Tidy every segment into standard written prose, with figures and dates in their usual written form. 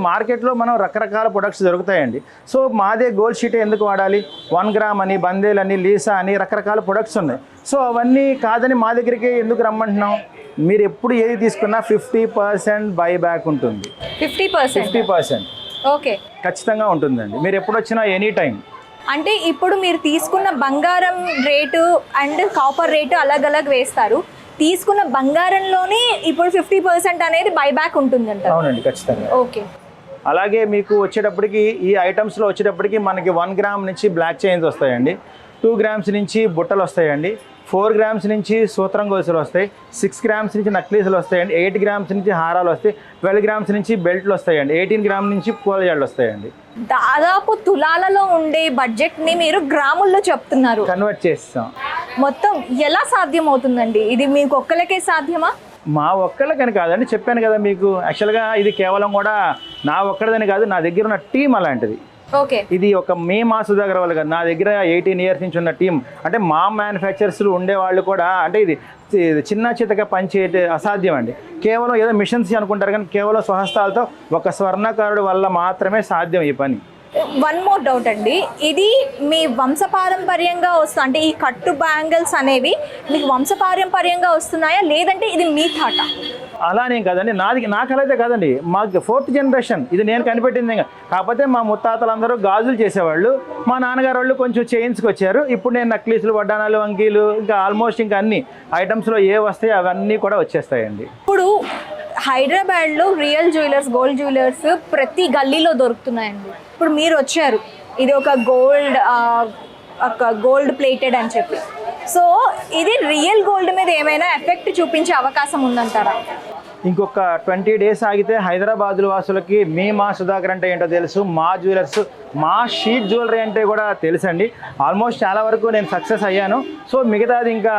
మార్కెట్లో మనం రకరకాల ప్రొడక్ట్స్ దొరుకుతాయండి. సో మాదే గోల్డ్ షీట్ ఎందుకు వాడాలి, 1 గ్రామ్ అని, బందేల్ అని, లీసా అని రకరకాల ప్రొడక్ట్స్ ఉన్నాయి. సో అవన్నీ కాదని మా దగ్గరికి ఎందుకు రమ్మంటున్నాం, మీరు ఎప్పుడు ఏది తీసుకున్నా 50% బైబ్యాక్ ఉంటుంది. 50% ఓకే ఖచ్చితంగా ఉంటుందండి. మీరు ఎప్పుడు వచ్చినా ఎనీ టైం. అంటే ఇప్పుడు మీరు తీసుకున్న బంగారం రేటు అండ్ కాపర్ రేటు అలగ్ వేస్తారు. తీసుకున్న బంగారంలోనే ఇప్పుడు 50% అనేది బైబ్యాక్ ఉంటుందంట. అవునండి, ఖచ్చితంగా. ఓకే. అలాగే మీకు వచ్చేటప్పటికి ఈ ఐటమ్స్లో వచ్చేటప్పటికి మనకి 1 గ్రామ్ నుంచి బ్లాక్ చైన్స్ వస్తాయండి, 2 గ్రామ్స్ నుంచి బుట్టలు వస్తాయండి, 4 గ్రామ్స్ నుంచి సూత్రం గొలుసులు వస్తాయి, 6 గ్రామ్స్ నుంచి నక్లీసులు వస్తాయండి, 8 గ్రామ్స్ నుంచి హారాలు వస్తాయి, 12 గ్రామ్స్ నుంచి బెల్ట్లు వస్తాయండి, 18 గ్రామ్ నుంచి పూలజాళ్ళు వస్తాయండి. దాదాపు తులాలలో ఉండే బడ్జెట్ని మీరు గ్రాముల్లో చెప్తున్నారు, కన్వర్ట్ చేస్తాం. మొత్తం ఎలా సాధ్యం అవుతుందండి? ఇది మీకు ఒక్కలకే సాధ్యమా? మా ఒక్కళ్ళకని కాదండి, చెప్పాను కదా మీకు. యాక్చువల్గా ఇది కేవలం కూడా నా ఒక్కడిదని కాదు, నా దగ్గర ఉన్న టీం అలాంటిది. ఓకే. ఇది ఒక మా సుధాకర్ వాళ్ళు కాదు, నా దగ్గర 18 ఇయర్స్ నుంచి ఉన్న టీం. అంటే మా మ్యానుఫ్యాక్చరర్స్లు ఉండేవాళ్ళు కూడా, అంటే ఇది చిన్న చితగా పనిచేయటే అసాధ్యం అండి. కేవలం ఏదో మిషన్స్ అనుకుంటారు, కానీ కేవలం స్వహస్తాలతో ఒక స్వర్ణకారుడు వల్ల మాత్రమే సాధ్యం ఈ పని. వన్ మోర్ డౌట్ అండి, ఇది మీ వంశపారంపర్యంగా వస్తుంది అంటే ఈ కట్టు బ్యాంగిల్స్ అనేవి మీకు వంశపారంపర్యంగా వస్తున్నాయా, లేదంటే ఇది మీ థాట? అలానే కాదండి, నాకు అలాగే కాదండి, మాకు 4th జనరేషన్ ఇది నేను కనిపెట్టింది. కాకపోతే మా ముత్తాతలందరూ గాజులు చేసేవాళ్ళు, మా నాన్నగారు వాళ్ళు కొంచెం చైన్స్కి వచ్చారు. ఇప్పుడు నేను నక్లీసులు, వడ్డానాలు, వంకీలు, ఇంకా ఆల్మోస్ట్ ఇంకా అన్ని ఐటమ్స్లో ఏ వస్తాయో అవన్నీ కూడా వచ్చేస్తాయండి. ఇప్పుడు హైదరాబాద్లో రియల్ జ్యువెలర్స్, గోల్డ్ జ్యువెలర్స్ ప్రతి గల్లీలో దొరుకుతున్నాయండి. ఇప్పుడు మీరు వచ్చారు, ఇది ఒక గోల్డ్ ప్లేటెడ్ అని చెప్పి, సో ఇది రియల్ గోల్డ్ మీద ఏమైనా ఎఫెక్ట్ చూపించే అవకాశం ఉందంటారా? ఇంకొక 20 డేస్ ఆగితే హైదరాబాద్ వాసులకి మా సుధాకర్ అంటే ఏంటో తెలుసు, మా జ్యువెలర్స్, మా షీట్ జ్యువెలరీ అంటే కూడా తెలుసండి. ఆల్మోస్ట్ చాలా వరకు నేను సక్సెస్ అయ్యాను. సో మిగతాది ఇంకా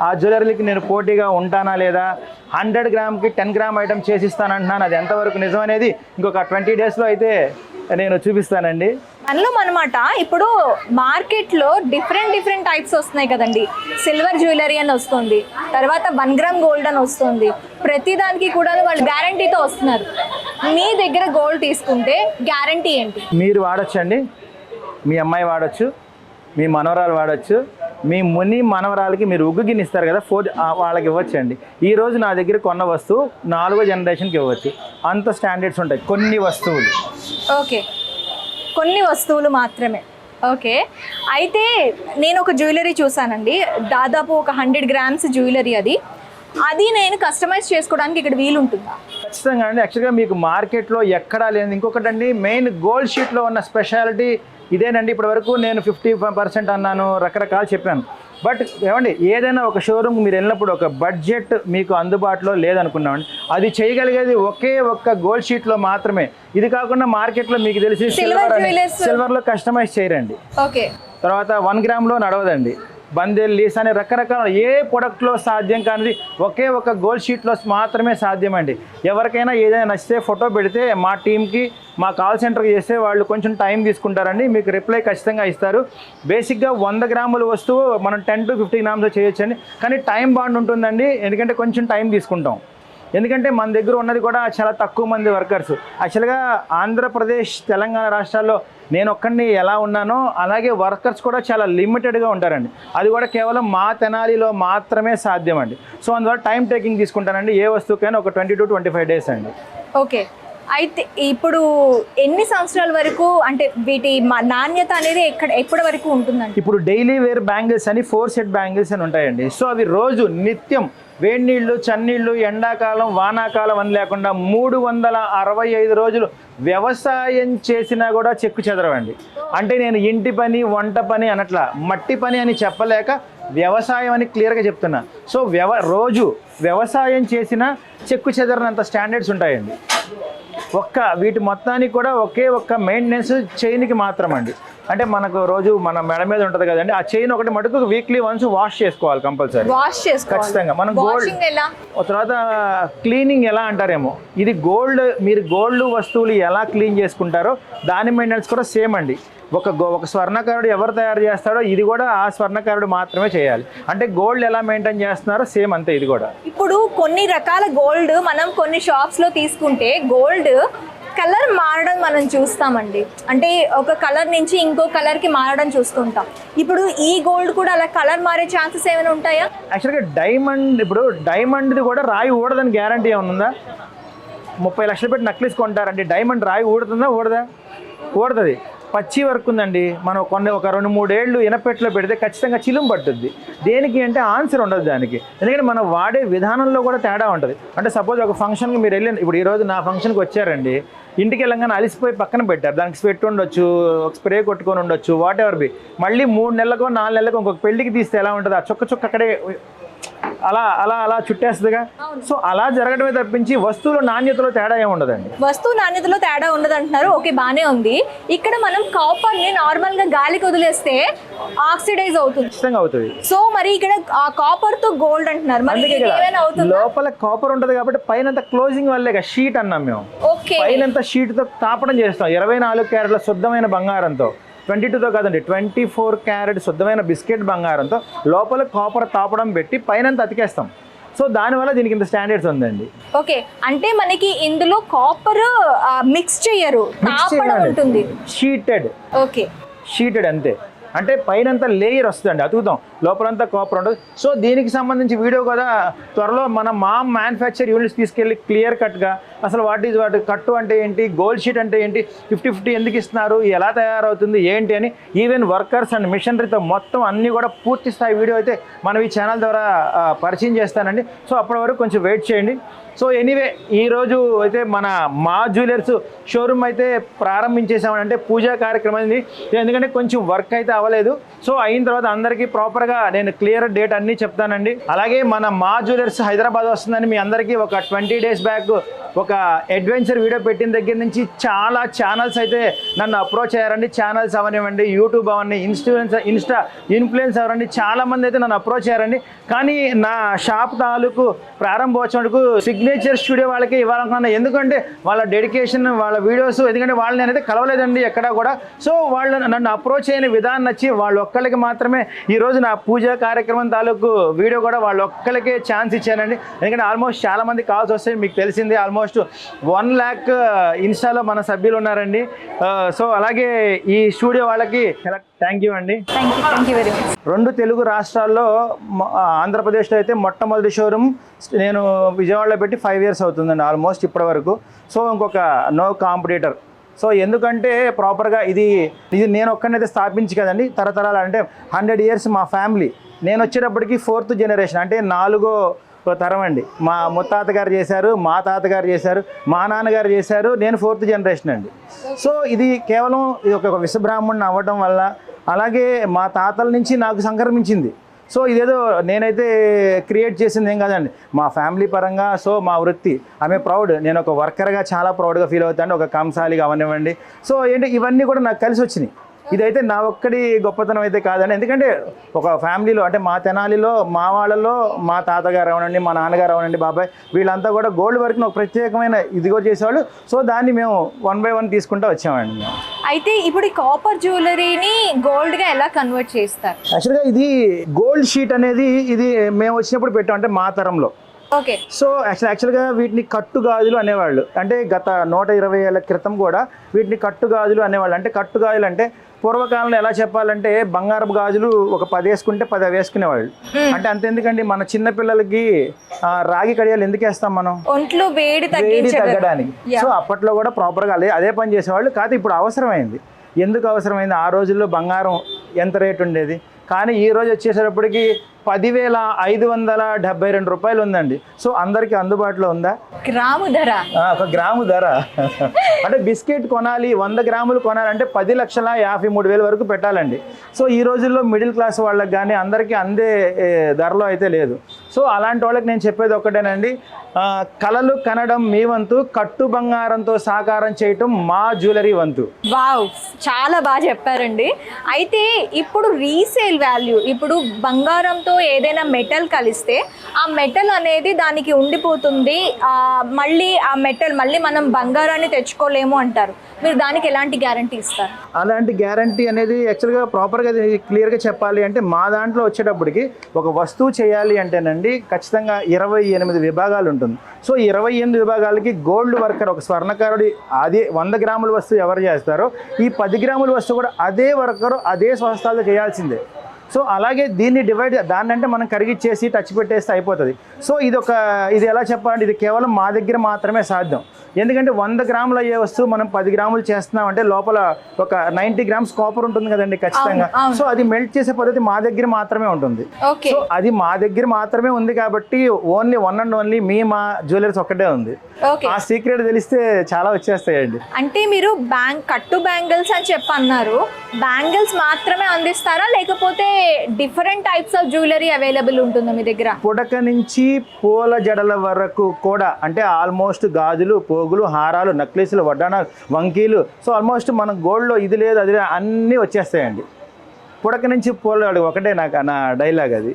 ఆ జ్యువెలరీకి నేను పోటీగా ఉంటానా లేదా, 100 గ్రామ్కి 10 గ్రామ్ ఐటమ్ చేసిస్తానంటున్నాను. అది ఎంతవరకు నిజం అనేది ఇంకొక 20 డేస్లో అయితే నేను చూపిస్తానండి. అందులో అనమాట ఇప్పుడు మార్కెట్లో డిఫరెంట్ టైప్స్ వస్తున్నాయి కదండి. సిల్వర్ జ్యువెలరీ అని వస్తుంది, తర్వాత 1 గ్రామ్ గోల్డ్ అని వస్తుంది. ప్రతిదానికి కూడా వాళ్ళు గ్యారంటీతో వస్తున్నారు. మీ దగ్గర గోల్డ్ తీసుకుంటే గ్యారంటీ ఏంటి? మీరు వాడచ్చండి, మీ అమ్మాయి వాడచ్చు, మీ మనవరాలు వాడచ్చు, మీ మనవరాలకి మీరు ఉగ్గు గిన్నె ఇస్తారు కదా, వాళ్ళకి ఇవ్వచ్చండి. ఈరోజు నా దగ్గర కొన్న వస్తువు 4వ జనరేషన్కి ఇవ్వచ్చు. అంత స్టాండర్డ్స్ ఉంటాయి కొన్ని వస్తువులు. ఓకే, కొన్ని వస్తువులు మాత్రమే. ఓకే, అయితే నేను ఒక జ్యువెలరీ చూసానండి, దాదాపు ఒక 100 గ్రామ్స్ జ్యువెలరీ. అది నేను కస్టమైజ్ చేసుకోవడానికి ఇక్కడ వీలు ఉంటుందా? ఖచ్చితంగా అండి. యాక్చువల్గా మీకు మార్కెట్లో ఎక్కడా లేదు. ఇంకొకటి అండి, మెయిన్ గోల్డ్ షీట్లో ఉన్న స్పెషాలిటీ ఇదేనండి. ఇప్పటి వరకు నేను 50% అన్నాను, రకరకాలు చెప్పాను. బట్ ఏమండి, ఏదైనా ఒక షోరూమ్ మీరు వెళ్ళినప్పుడు ఒక బడ్జెట్ మీకు అందుబాటులో లేదనుకున్నామండి, అది చేయగలిగేది ఒకే ఒక్క గోల్డ్ షీట్లో మాత్రమే. ఇది కాకుండా మార్కెట్లో మీకు తెలిసి సిల్వర్లో కస్టమైజ్ చేయరండి. ఓకే. తర్వాత 1 గ్రామ్లో నడవదండి. బందేల్, లీసా అనే రకరకాల ఏ ప్రొడక్ట్లో సాధ్యం కానిది ఒకే ఒక గోల్డ్ షీట్లో మాత్రమే సాధ్యమండి. ఎవరికైనా ఏదైనా నచ్చితే ఫోటో పెడితే మా టీంకి, మా కాల్ సెంటర్కి చేస్తే వాళ్ళు కొంచెం టైం తీసుకుంటారండి, మీకు రిప్లై ఖచ్చితంగా ఇస్తారు. బేసిక్గా 100 గ్రాముల వస్తువు మనం 10 to 50 గ్రామ్స్ చేయొచ్చండి, కానీ టైం బాండ్ ఉంటుందండి. ఎందుకంటే కొంచెం టైం తీసుకుంటాం. ఎందుకంటే మన దగ్గర ఉన్నది కూడా చాలా తక్కువ మంది వర్కర్స్. యాక్చువల్గా ఆంధ్రప్రదేశ్, తెలంగాణ రాష్ట్రాల్లో నేను ఒక్కడిని ఎలా ఉన్నానో అలాగే వర్కర్స్ కూడా చాలా లిమిటెడ్గా ఉంటారండి. అది కూడా కేవలం మా తెనాలిలో మాత్రమే సాధ్యం అండి. సో అందువల్ల టైం టేకింగ్ తీసుకుంటానండి. ఏ వస్తువుకైనా ఒక 20 to 25 డేస్ అండి. ఓకే, అయితే ఇప్పుడు ఎన్ని సంవత్సరాల వరకు, అంటే వీటి నాణ్యత అనేది ఎప్పటి వరకు ఉంటుందండి? ఇప్పుడు డైలీ వేర్ బ్యాంగిల్స్ అని 4 సెట్ బ్యాంగిల్స్ అని ఉంటాయండి. సో అవి రోజు నిత్యం వేడి నీళ్ళు, చన్నీళ్ళు, ఎండాకాలం, వానాకాలం అని లేకుండా 365 రోజులు వ్యవసాయం చేసినా కూడా చెక్కు చెదరవండి. అంటే నేను ఇంటి పని, వంట పని అనట్లా, మట్టి పని అని చెప్పలేక వ్యవసాయం అని క్లియర్గా చెప్తున్నా. సో రోజు వ్యవసాయం చేసినా చెక్కు చెదరనంత స్టాండర్డ్స్ ఉంటాయండి. వీటి మొత్తానికి కూడా ఒకే ఒక్క మెయింటెనెన్స్ చైన్కి మాత్రం అండి. అంటే మనకు రోజు మన మెడ మీద ఉంటుంది కదండి, ఆ చైన్ ఒకటి మటుకు వీక్లీ వన్స్ వాష్ చేసుకోవాలి కంపల్సరీ. ఖచ్చితంగా. మనం తర్వాత క్లీనింగ్ ఎలా అంటారేమో, ఇది గోల్డ్, మీరు గోల్డ్ వస్తువులు ఎలా క్లీన్ చేసుకుంటారో దాని మెయింటెనెన్స్ కూడా సేమ్ అండి. ఒక స్వర్ణకారుడు ఎవరు తయారు చేస్తాడో ఇది కూడా ఆ స్వర్ణకారుడు మాత్రమే చేయాలి. అంటే గోల్డ్ ఎలా మెయింటైన్ చేస్తున్నారో సేమ్ అంతే ఇది కూడా. ఇప్పుడు కొన్ని రకాల గోల్డ్ మనం కొన్ని షాప్స్లో తీసుకుంటే గోల్డ్ కలర్ మారడం మనం చూస్తామండి, అంటే ఒక కలర్ నుంచి ఇంకో కలర్కి మారడం చూస్తుంటాం. ఇప్పుడు ఈ గోల్డ్ కూడా అలా కలర్ మారే ఛాన్సెస్ ఏమైనా ఉంటాయా? యాక్చువల్గా డైమండ్, ఇప్పుడు డైమండ్ది కూడా రాయి ఊడదని గ్యారంటీ ఏమైనా ఉందా? 30 లక్షలు పెట్టి నక్లీస్ కొంటారండి, డైమండ్ రాయి ఊడుతుందా? ఊడదా? ఊడుతుంది. పచ్చి వర్క్ ఉందండి, మనం ఒక 2-3 ఏళ్ళు ఇనపెట్టులో పెడితే ఖచ్చితంగా చిలుం పట్టుద్ది. దేనికి అంటే ఆన్సర్ ఉండదు దానికి, ఎందుకంటే మనం వాడే విధానంలో కూడా తేడా ఉంటుంది. అంటే సపోజ్ ఒక ఫంక్షన్కి మీరు వెళ్ళిన, ఇప్పుడు ఈరోజు నా ఫంక్షన్కి వచ్చారండి, ఇంటికి వెళ్ళంగానే అలిసిపోయి పక్కన పెట్టారు, దానికి స్వెట్ ఉండొచ్చు, ఒక స్ప్రే కొట్టుకొని ఉండొచ్చు, వాట్ ఎవర్ బి. మళ్ళీ 3 నెలలకో 4 నెలలకో ఇంకొక పెళ్లికి తీస్తే ఎలా ఉంటుంది, ఆ చుక్క అక్కడే అలా అలా అలా చుట్టేస్తుందిగా. సో అలా జరగడమే తప్పించి వస్తువుల నాణ్యతలో తేడా ఏమి ఉండదండి. వస్తువు నాణ్యతలో తేడా ఉండదు అంటున్నారు, ఓకే బానే ఉంది. ఇక్కడ మనం కాపర్ ని నార్మల్ గా గాలికి వదిలేస్తే ఆక్సిడైజ్ అవుతుంది, ఖచ్చితంగా అవుతుంది. సో మరి ఇక్కడ ఆ కాపర్ తో గోల్డ్ అంటున్నారు, మరి ఇది ఏమైనా అవుతుందా? లోపల కాపర్ ఉంటది కాబట్టి పైన క్లోజింగ్ వల్లే షీట్ అన్నాం మేము. ఓకే, పైన షీట్ తో తాపడం చేస్తాం 24 క్యారెట్ల శుద్ధమైన బంగారంతో, 22తో కాదండి 24 క్యారెట్ శుద్ధమైన బిస్కెట్ బంగారంతో లోపల కాపర్ తాపడం పెట్టి పైన అతికేస్తాం. సో దానివల్ల దీనికి ఇంత స్టాండర్డ్స్ ఉందండి. ఓకే, అంటే మనకి ఇందులో కాపర్ మిక్స్ చేయరు, తాపడం ఉంటుంది, షీటెడ్. ఓకే, షీటెడ్ అంతే. అంటే పైనంతా లేయర్ వస్తుందండి, అతుకుతాం, లోపలంతా కాపర్ ఉంటుంది. సో దీనికి సంబంధించి వీడియో కూడా త్వరలో మన మ్యానుఫ్యాక్చర్ యూనిట్స్ తీసుకెళ్ళి క్లియర్ కట్గా అసలు వాటి కట్టు అంటే ఏంటి, గోల్డ్ షీట్ అంటే ఏంటి, 50-50 ఎందుకు ఇస్తున్నారు, ఎలా తయారవుతుంది ఏంటి అని, ఈవెన్ వర్కర్స్ అండ్ మిషనరీతో మొత్తం అన్నీ కూడా పూర్తి స్థాయి వీడియో అయితే మనం ఈ ఛానల్ ద్వారా పరిచయం చేస్తానండి. సో అప్పటి వరకు కొంచెం వెయిట్ చేయండి. సో ఎనీవే ఈరోజు అయితే మన మా జ్యువెలర్స్ షోరూమ్ అయితే ప్రారంభించేసామని, అంటే పూజా కార్యక్రమం ఉంది, ఎందుకంటే కొంచెం వర్క్ అయితే అవ్వలేదు. సో అయిన తర్వాత అందరికీ ప్రాపర్గా నేను క్లియర్ డేట్ అన్నీ చెప్తానండి. అలాగే మన మా జ్యువెలర్స్ హైదరాబాద్ వస్తుందని మీ అందరికీ ఒక 20 days బ్యాక్ ఒక అడ్వెంచర్ వీడియో పెట్టిన దగ్గర నుంచి చాలా ఛానల్స్ అయితే నన్ను అప్రోచ్ అయ్యారండి. ఛానల్స్ అవనివ్వండి, యూట్యూబ్ అవన్నీ, ఇన్స్టా ఇన్ఫ్లుయెన్స్ అవన్నీ, చాలామంది అయితే నన్ను అప్రోచ్ అయ్యారండి. కానీ నా షాప్ తాలూకు ప్రారంభోత్సవానికి సిగ్నేచర్ స్టూడియో వాళ్ళకి ఇవ్వాలనుకున్నాను, ఎందుకంటే వాళ్ళ డెడికేషన్, వాళ్ళ వీడియోస్, ఎందుకంటే వాళ్ళని నేనైతే కలవలేదండి ఎక్కడా కూడా. సో వాళ్ళు నన్ను అప్రోచ్ అయిన విధానం నచ్చి వాళ్ళు ఒక్కరికి మాత్రమే ఈరోజు నా పూజా కార్యక్రమం తాలూకు వీడియో కూడా వాళ్ళు ఒక్కరికే ఛాన్స్ ఇచ్చానండి. ఎందుకంటే ఆల్మోస్ట్ చాలామంది కాల్స్ వస్తాయి, మీకు తెలిసింది ఆల్మోస్ట్ 1 lakh ఇన్స్టాలో మన సభ్యులు ఉన్నారండి. సో అలాగే ఈ స్టూడియో వాళ్ళకి థ్యాంక్ యూ అండి. Thank you very much. 2 Telugu రాష్ట్రాల్లో, ఆంధ్రప్రదేశ్లో అయితే మొట్టమొదటి షోరూమ్ నేను విజయవాడలో పెట్టి 5 years అవుతుందండి ఆల్మోస్ట్ ఇప్పటి వరకు. సో ఇంకొక నో కాంపిటీటర్. సో ఎందుకంటే ప్రాపర్గా ఇది నేను ఒక్కనైతే స్థాపించి కదండి, తరతరాలు అంటే 100 years మా ఫ్యామిలీ. నేను వచ్చేటప్పటికి 4th generation, అంటే 4వ తరం అండి. మా ముత్తాతగారు చేశారు, మా తాతగారు చేశారు, మా నాన్నగారు చేశారు, నేను 4th generation అండి. సో ఇది కేవలం ఇది ఒక విశ్వబ్రాహ్మణుని అవ్వడం వల్ల, అలాగే మా తాతల నుంచి నాకు సంక్రమించింది. సో ఇదేదో నేనైతే క్రియేట్ చేసింది ఏం కాదండి, మా ఫ్యామిలీ పరంగా. సో మా వృత్తి ఆమె ప్రౌడ్, నేను ఒక వర్కర్గా చాలా ప్రౌడ్గా ఫీల్ అవుతాను, ఒక కంసాలిగా అవనివ్వండి. సో ఏంటి ఇవన్నీ కూడా నాకు కలిసి వచ్చినాయి. ఇదైతే నా ఒక్కడి గొప్పతనం అయితే కాదండి, ఎందుకంటే ఒక ఫ్యామిలీలో, అంటే మా తెనాలిలో మా వాళ్ళలో మా తాతగారు అవనండి, మా నాన్నగారు అవనండి, బాబాయ్, వీళ్ళంతా కూడా గోల్డ్ వర్క్ని ఒక ప్రత్యేకమైన ఇదిగో చేసేవాళ్ళు. సో దాన్ని మేము 1 by 1 తీసుకుంటూ వచ్చామండి మేము. అయితే ఇప్పుడు ఈ కాపర్ జ్యువెలరీని గోల్డ్గా ఎలా కన్వర్ట్ చేస్తారు? యాక్చువల్గా ఇది గోల్డ్ షీట్ అనేది ఇది మేము వచ్చినప్పుడు పెట్టాం, అంటే మా తరంలో. ఓకే. సో యాక్చువల్గా వీటిని కట్టు గాజులు అనేవాళ్ళు, అంటే గత 120 ఏళ్ల క్రితం కూడా వీటిని కట్టు గాజులు అనేవాళ్ళు. అంటే కట్టు గాజులు అంటే పూర్వకాలంలో ఎలా చెప్పాలంటే బంగారపు గాజులు ఒక 10 వేసుకుంటే 10 వేసుకునేవాళ్ళు. అంటే అంతెందుకండి, మన చిన్న పిల్లలకి రాగి కడియాలు ఎందుకు వేస్తాం మనం, ఒంట్లో వేడి తగ్గడానికి. సో అప్పట్లో కూడా ప్రాపర్గా అదే పని చేసేవాళ్ళు. కాదు ఇప్పుడు అవసరమైంది. ఎందుకు అవసరమైంది, ఆ రోజుల్లో బంగారం ఎంత రేటు ఉండేది, కానీ ఈ రోజు వచ్చేసేటప్పటికి 10,572 రూపాయలు ఉందండి. సో అందరికీ అందుబాటులో ఉందా? గ్రాము ధర, ఒక గ్రాము ధర. అంటే బిస్కెట్ కొనాలి, 100 గ్రాములు కొనాలంటే 10,53,000 వరకు పెట్టాలండి. సో ఈ రోజుల్లో మిడిల్ క్లాస్ వాళ్ళకి కానీ అందరికీ అందే ధరలో అయితే లేదు. సో అలాంటి వాళ్ళకి నేను చెప్పేది ఒక్కటేనండి, కలలు కనడం మీ వంతు, కట్టు బంగారంతో సాకారం చేయటం మా జ్యువెలరీ వంతు. వావ్, చాలా బాగా చెప్పారండి. అయితే ఇప్పుడు రీసేల్ వాల్యూ, ఇప్పుడు బంగారంతో ఏదైనా మెటల్ కలిస్తే ఆ మెటల్ అనేది దానికి ఉండిపోతుంది, మళ్ళీ ఆ మెటల్ మళ్ళీ మనం బంగారాన్ని తెచ్చుకోలేము అంటారు. మీరు దానికి ఎలాంటి గ్యారంటీ ఇస్తారు? అలాంటి గ్యారంటీ అనేది యాక్చువల్గా ప్రాపర్గా క్లియర్గా చెప్పాలి అంటే మా దాంట్లో వచ్చేటప్పటికి ఒక వస్తువు చేయాలి అంటేనండి ఖచ్చితంగా 28 విభాగాలు ఉంటుంది. సో 28 విభాగాలకి గోల్డ్ వర్కర్ ఒక స్వర్ణకారుడి అదే 100 గ్రాముల వస్తువు ఎవరు చేస్తారో ఈ 10 గ్రాముల వస్తువు కూడా అదే వర్కరు అదే స్వస్థాలతో చేయాల్సిందే. సో అలాగే దీన్ని దాన్ని అంటే మనం కరిగిచ్చేసి టచ్ పెట్టేస్తే అయిపోతుంది. సో ఇది ఎలా చెప్పాలంటే ఇది కేవలం మా దగ్గర మాత్రమే సాధ్యం. ఎందుకంటే 100 గ్రాములు అయ్యే వస్తువు మనం 10 గ్రాములు చేస్తున్నామంటే లోపల ఒక 90 గ్రామ్స్ కాపర్ ఉంటుంది కదండి ఖచ్చితంగా. సో అది మెల్ట్ చేసే పద్ధతి మా దగ్గర మాత్రమే ఉంటుంది. సో అది మా దగ్గర మాత్రమే ఉంది కాబట్టి ఓన్లీ వన్ అండ్ ఓన్లీ మా జ్యువెలర్స్ ఒక్కటే ఉంది. ఆ సీక్రెట్ తెలిస్తే చాలా వచ్చేస్తాయండి. అంటే మీరు కట్టు బ్యాంగిల్స్ అని చెప్పి అన్నారు, బ్యాంగిల్స్ మాత్రమే అందిస్తారా లేకపోతే different types of jewellery available ఉంటుందా మీ దగ్గర? పుడక నుంచి పూల జడల వరకు కూడా, అంటే ఆల్మోస్ట్ గాజులు, పోగులు, హారాలు, నక్లీసులు, వడ్డానాలు, వంకీలు, సో ఆల్మోస్ట్ మన గోల్డ్లో ఇది లేదు అది లేదు అన్నీ వచ్చేస్తాయండి. పుడక నుంచి పూల ఒకటే నా డైలాగ్ అది.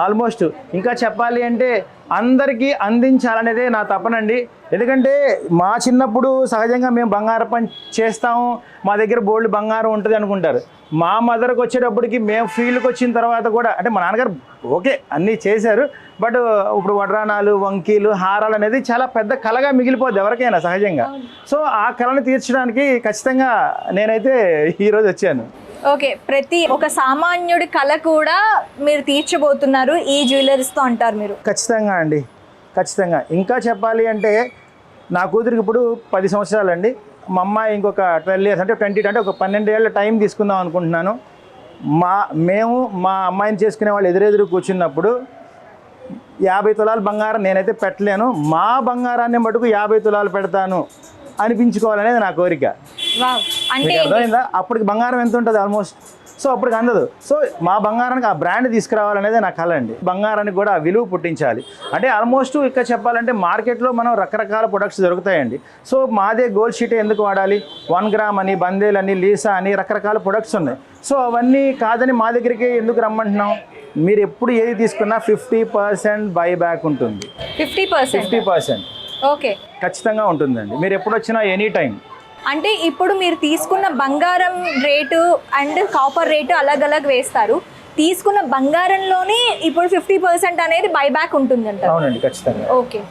ఆల్మోస్ట్ ఇంకా చెప్పాలి అంటే అందరికీ అందించాలనేదే నా తపనండి. ఎందుకంటే మా చిన్నప్పుడు సహజంగా మేము బంగారం పని చేస్తాము, మా దగ్గర బోల్డ్ బంగారం ఉంటుంది అనుకుంటారు. మా మదర్కి వచ్చేటప్పటికి మేము ఫీల్డ్కి వచ్చిన తర్వాత కూడా అంటే మా నాన్నగారు ఓకే అన్నీ చేశారు, బట్ ఇప్పుడు వడ్రానాలు, వంకీలు, హారాలు అనేది చాలా పెద్ద కళగా మిగిలిపోద్ది ఎవరికైనా సహజంగా. సో ఆ కళను తీర్చడానికి ఖచ్చితంగా నేనైతే ఈరోజు వచ్చాను. ఓకే, ప్రతి ఒక సామాన్యుడి కళ కూడా మీరు తీర్చబోతున్నారు ఈ జ్యువెలరీస్తో అంటారు మీరు? ఖచ్చితంగా అండి, ఖచ్చితంగా. ఇంకా చెప్పాలి అంటే నా కూతురికి ఇప్పుడు 10 సంవత్సరాలండి, మా అమ్మాయి ఇంకొక 12 ఇయర్స్ అంటే 20 అంటే ఒక 12 ఏళ్ళ టైం తీసుకుందాం అనుకుంటున్నాను. మేము మా అమ్మాయిని చేసుకునే వాళ్ళు ఎదురెదురు కూర్చున్నప్పుడు 50 తులాల బంగారం నేనైతే పెట్టలేను, మా బంగారాన్ని మటుకు 50 తులాలు పెడతాను అనిపించుకోవాలనేది నా కోరిక. అంటే అర్థమైందా? అప్పటికి బంగారం ఎంత ఉంటుంది ఆల్మోస్ట్, సో అప్పటికి అందదు. సో మా బంగారానికి ఆ బ్రాండ్ తీసుకురావాలనేదే నా కళ అండి. బంగారానికి కూడా విలువ పుట్టించాలి అంటే ఆల్మోస్ట్ ఇక్కడ చెప్పాలంటే మార్కెట్లో మనం రకరకాల ప్రొడక్ట్స్ దొరుకుతాయండి. సో మాదే గోల్డ్ షీట్ ఎందుకు వాడాలి? 1 గ్రామ్ అని, బందేల్ అని, లీసా అని రకరకాల ప్రొడక్ట్స్ ఉన్నాయి. సో అవన్నీ కాదని మా దగ్గరికి ఎందుకు రమ్మంటున్నాం? మీరు ఎప్పుడు ఏది తీసుకున్నా 50% బైబ్యాక్ ఉంటుంది. 50% ఓకే ఖచ్చితంగా ఉంటుందండి. మీరు ఎప్పుడు వచ్చినా ఎనీ టైం. అంటే ఇప్పుడు మీరు తీసుకున్న బంగారం రేటు అండ్ కాపర్ రేటు అలగ్ వేస్తారు, తీసుకున్న బంగారంలోనే ఇప్పుడు 50% అనేది బైబ్యాక్ ఉంటుంది అంటారు? అవునండి, ఖచ్చితంగా. ఓకే.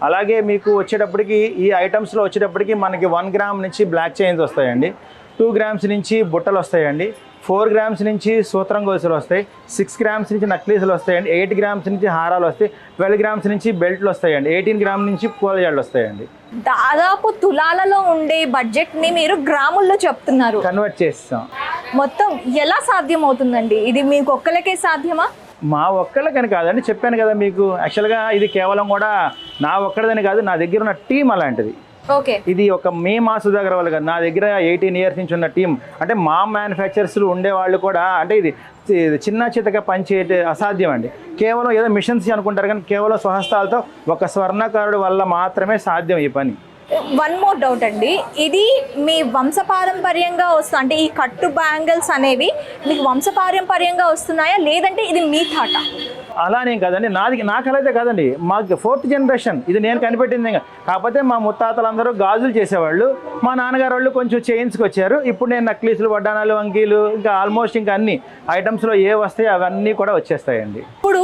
అలాగే మీకు వచ్చేటప్పటికి ఈ ఐటమ్స్లో వచ్చేటప్పటికి మనకి 1 గ్రామ్ నుంచి బ్లాక్ చైన్స్ వస్తాయండి, 2 గ్రామ్స్ నుంచి బుట్టలు వస్తాయండి, 4 గ్రామ్స్ నుంచి సూత్రం గొలుసులు వస్తాయి, 6 గ్రామ్స్ నుంచి నక్లీసులు వస్తాయండి, 8 గ్రామ్స్ నుంచి హారాలు వస్తాయి, 12 గ్రామ్స్ నుంచి బెల్ట్లు వస్తాయండి, 18 గ్రామ్ నుంచి పూల జడలు వస్తాయండి. దాదాపు తులాలలో ఉండే బడ్జెట్ని మీరు గ్రాముల్లో చెప్తున్నారు, కన్వర్ట్ చేస్తాం. మొత్తం ఎలా సాధ్యం అవుతుందండి? ఇది మీకు ఒక్కలకే సాధ్యమా? మా ఒక్కళ్ళకని కాదండి, చెప్పాను కదా మీకు. యాక్చువల్గా ఇది కేవలం కూడా నా ఒక్కడిదని కాదు, నా దగ్గర ఉన్న టీం అలాంటిది. ఓకే, ఇది ఒక మా సుధాకర్ వాళ్ళు కాదు, నా దగ్గర 18 ఇయర్స్ నుంచి ఉన్న టీం. అంటే మా మ్యానుఫ్యాక్చరర్స్లు ఉండేవాళ్ళు కూడా అంటే ఇది చిన్న చితక పనిచేయటే అసాధ్యం అండి. కేవలం ఏదో మిషన్స్ అనుకుంటారు కానీ కేవలం స్వహస్తాలతో ఒక స్వర్ణకారుడి వల్ల మాత్రమే సాధ్యం ఈ పని. వన్ మోర్ డౌట్ అండి, ఇది మీ వంశపారంపర్యంగా వస్తుంది అంటే ఈ కట్టు బ్యాంగిల్స్ అనేవి మీకు వంశపారంపర్యంగా వస్తున్నాయా లేదంటే ఇది మీ థాటా? అలానే కాదండి, నా కళ అయితే కాదండి, మాకు 4th జనరేషన్ ఇది నేను కనిపెట్టింది. కాకపోతే మా ముత్తాతలందరూ గాజులు చేసేవాళ్ళు, మా నాన్నగారు వాళ్ళు కొంచెం చైన్స్కి వచ్చారు. ఇప్పుడు నేను నక్లీసులు, వడ్డానాలు, వంకీలు ఇంకా ఆల్మోస్ట్ ఇంకా అన్ని ఐటమ్స్లో ఏ వస్తాయి అవన్నీ కూడా వచ్చేస్తాయండి. ఇప్పుడు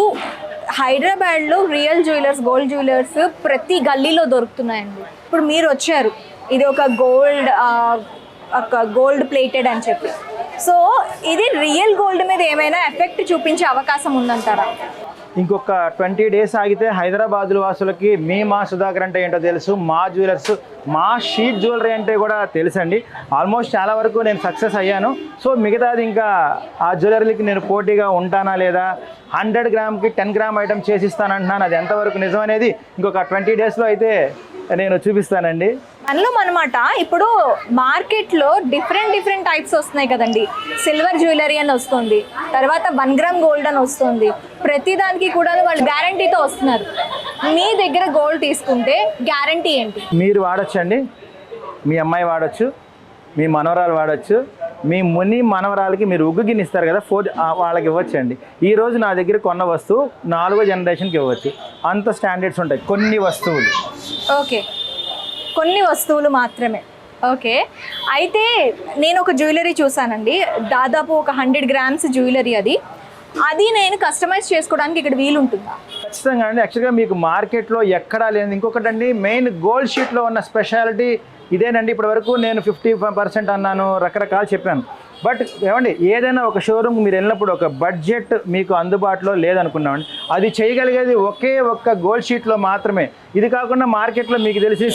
హైదరాబాద్లో రియల్ జ్యువెలర్స్, గోల్డ్ జ్యువెలర్స్ ప్రతి గల్లీలో దొరుకుతున్నాయండి. ఇప్పుడు మీరు వచ్చారు, ఇది ఒక గోల్డ్ ప్లేటెడ్ అని చెప్పి, సో ఇది రియల్ గోల్డ్ మీద ఏమైనా ఎఫెక్ట్ చూపించే అవకాశం ఉందంటారా? ఇంకొక 20 డేస్ ఆగితే హైదరాబాద్ వాసులకి మా సుధాకర్ అంటే ఏంటో తెలుసు, మా జ్యువెలర్స్, మా షీట్ జ్యువెలరీ అంటే కూడా తెలుసండి. ఆల్మోస్ట్ చాలా వరకు నేను సక్సెస్ అయ్యాను. సో మిగతాది ఇంకా ఆ జ్యువెలరీకి నేను పోటీగా ఉంటానా లేదా, 100 గ్రామ్కి 10 గ్రామ్ ఐటమ్ చేసిస్తానంటున్నాను. అది ఎంతవరకు నిజం అనేది ఇంకొక 20 డేస్లో అయితే నేను చూపిస్తానండి. అందులో అనమాట ఇప్పుడు మార్కెట్లో డిఫరెంట్ టైప్స్ వస్తున్నాయి కదండి. సిల్వర్ జ్యువెలరీ అని వస్తుంది, తర్వాత 1 గ్రామ్ గోల్డ్ అని వస్తుంది, ప్రతిదానికి కూడా వాళ్ళు గ్యారంటీతో వస్తున్నారు. మీ దగ్గర గోల్డ్ తీసుకుంటే గ్యారంటీ ఏంటి? మీరు వాడచ్చండి, మీ అమ్మాయి వాడచ్చు, మీ మనవరాలు వాడచ్చు, మీ ముని మనవరాలకి మీరు ఉగ్గు గిన్నె ఇస్తారు కదా, వాళ్ళకి ఇవ్వచ్చండి. ఈ రోజు నా దగ్గర కొన్న వస్తువు 4వ జనరేషన్కి ఇవ్వచ్చు. అంత స్టాండర్డ్స్ ఉంటాయి కొన్ని వస్తువులు. ఓకే, కొన్ని వస్తువులు మాత్రమే. ఓకే, అయితే నేను ఒక జ్యువెలరీ చూసానండి, దాదాపు ఒక 100 గ్రామ్స్ జ్యువెలరీ. అది నేను కస్టమైజ్ చేసుకోవడానికి ఇక్కడ వీలు ఉంటుందా? ఖచ్చితంగా అండి. యాక్చువల్గా మీకు మార్కెట్లో ఎక్కడా లేదు. ఇంకొకటి అండి, మెయిన్ గోల్డ్ షీట్లో ఉన్న స్పెషాలిటీ ఇదేనండి. ఇప్పటి వరకు నేను 50% అన్నాను, రకరకాలు చెప్పాను. బట్ ఏమండి, ఏదైనా ఒక షోరూమ్ మీరు వెళ్ళినప్పుడు ఒక బడ్జెట్ మీకు అందుబాటులో లేదనుకున్నామండి, అది చేయగలిగేది ఒకే ఒక్క గోల్డ్ షీట్లో మాత్రమే. ఇది కాకుండా మార్కెట్లో మీకు తెలిసి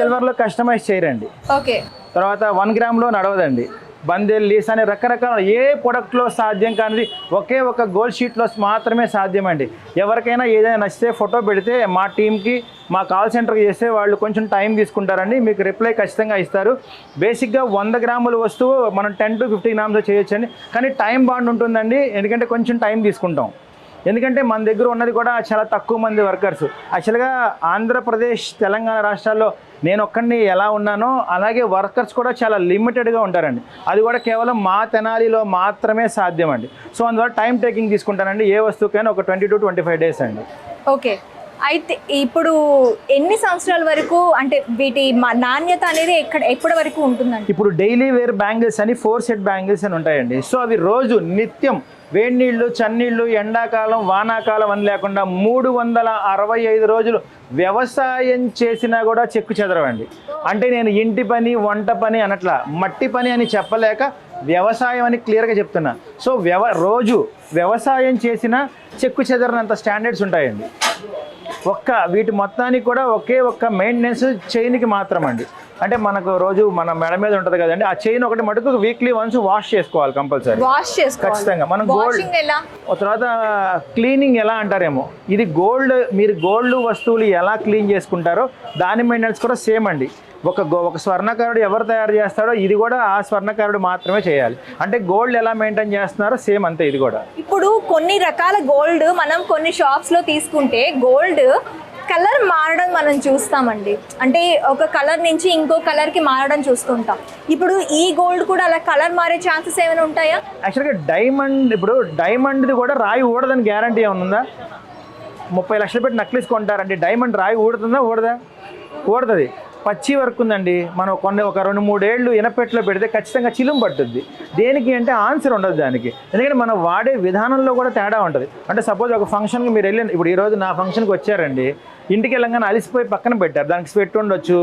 సిల్వర్లో కస్టమైజ్ చేయరండి. ఓకే, తర్వాత 1 గ్రామ్లో నడవదండి. బందెల్ లీస్ అనే రకరకాల ఏ ప్రొడక్ట్లో సాధ్యం కానిది ఒకే ఒక గోల్డ్ షీట్లో మాత్రమే సాధ్యమండి. ఎవరికైనా ఏదైనా నచ్చితే ఫోటో పెడితే మా టీంకి, మా కాల్ సెంటర్కి చేస్తే వాళ్ళు కొంచెం టైం తీసుకుంటారండి, మీకు రిప్లై ఖచ్చితంగా ఇస్తారు. బేసిక్గా 100 గ్రాముల వస్తువు మనం 10 to 50 గ్రామ్స్ చేయొచ్చండి. కానీ టైం బాండ్ ఉంటుందండి, ఎందుకంటే కొంచెం టైం తీసుకుంటాం. ఎందుకంటే మన దగ్గర ఉన్నది కూడా చాలా తక్కువ మంది వర్కర్స్. యాక్చువల్గా ఆంధ్రప్రదేశ్, తెలంగాణ రాష్ట్రాల్లో నేను ఒక్కడిని ఎలా ఉన్నానో అలాగే వర్కర్స్ కూడా చాలా లిమిటెడ్గా ఉంటారండి. అది కూడా కేవలం మా తెనాలిలో మాత్రమే సాధ్యం అండి. సో అందువల్ల టైం టేకింగ్ తీసుకుంటానండి. ఏ వస్తువుకైనా ఒక 20 to 25 days అండి. ఓకే, అయితే ఇప్పుడు ఎన్ని సంవత్సరాల వరకు, అంటే వీటి నాణ్యత అనేది ఎప్పటి వరకు ఉంటుందండి? ఇప్పుడు డైలీ వేర్ బ్యాంగిల్స్ అని 4 set బ్యాంగిల్స్ అని ఉంటాయండి. సో అవి రోజు నిత్యం వేడి నీళ్ళు, చన్నీళ్ళు, ఎండాకాలం, వానాకాలం అని లేకుండా 365 రోజులు వ్యవసాయం చేసినా కూడా చెక్కు చెదరవండి. అంటే నేను ఇంటి పని, వంట పని అనట్లా, మట్టి పని అని చెప్పలేక వ్యవసాయం అని క్లియర్గా చెప్తున్నా. సో రోజు వ్యవసాయం చేసినా చెక్కు చెదరనంత స్టాండర్డ్స్ ఉంటాయండి. వీటి మొత్తానికి కూడా ఒకే ఒక్క మెయింటెనెన్స్ చైన్కి మాత్రం అండి. అంటే మనకు రోజు మన మెడ మీద ఉంటుంది కదండి, ఆ చైన్ ఒకటి మటుకు వీక్లీ వన్స్ వాష్ చేసుకోవాలి కంపల్సరీ. వాష్ చేసుకోవాలి ఖచ్చితంగా. మనం తర్వాత క్లీనింగ్ ఎలా అంటారేమో, ఇది గోల్డ్, మీరు గోల్డ్ వస్తువులు ఎలా క్లీన్ చేసుకుంటారో దాని మెయింటెనెన్స్ కూడా సేమ్ అండి. ఒక స్వర్ణకారుడు ఎవరు తయారు చేస్తాడో ఇది కూడా ఆ స్వర్ణకారుడు మాత్రమే చేయాలి. అంటే గోల్డ్ ఎలా మెయింటైన్ చేస్తున్నారో సేమ్ అంతే ఇది కూడా. ఇప్పుడు కొన్ని రకాల గోల్డ్ మనం కొన్ని షాప్స్లో తీసుకుంటే గోల్డ్ కలర్ మారడం మనం చూస్తామండి. అంటే ఒక కలర్ నుంచి ఇంకో కలర్కి మారడం చూస్తుంటాం. ఇప్పుడు ఈ గోల్డ్ కూడా అలా కలర్ మారే ఛాన్సెస్ ఏమైనా ఉంటాయా? యాక్చువల్గా డైమండ్ది కూడా రాయి ఊడదని గ్యారంటీ ఏమైనా ఉందా? 30 లక్షలు పెట్టి నక్లీస్ కొంటారండి, డైమండ్ రాయి ఊడుతుందా? ఊడుతుంది. పచ్చి వర్క్ ఉందండి, మనం ఒక 2-3 ఏళ్ళు ఇనపెట్లో పెడితే ఖచ్చితంగా చిలుం పట్టుద్ది. దేనికి అంటే ఆన్సర్ ఉండదు దానికి, ఎందుకంటే మనం వాడే విధానంలో కూడా తేడా ఉంటుంది. అంటే సపోజ్ ఒక ఫంక్షన్కి మీరు వెళ్ళిన, ఇప్పుడు ఈరోజు నా ఫంక్షన్కి వచ్చారండి, ఇంటికి వెళ్ళంగానే అలిసిపోయి పక్కన పెట్టారు, దానికి స్వెట్ ఉండొచ్చు,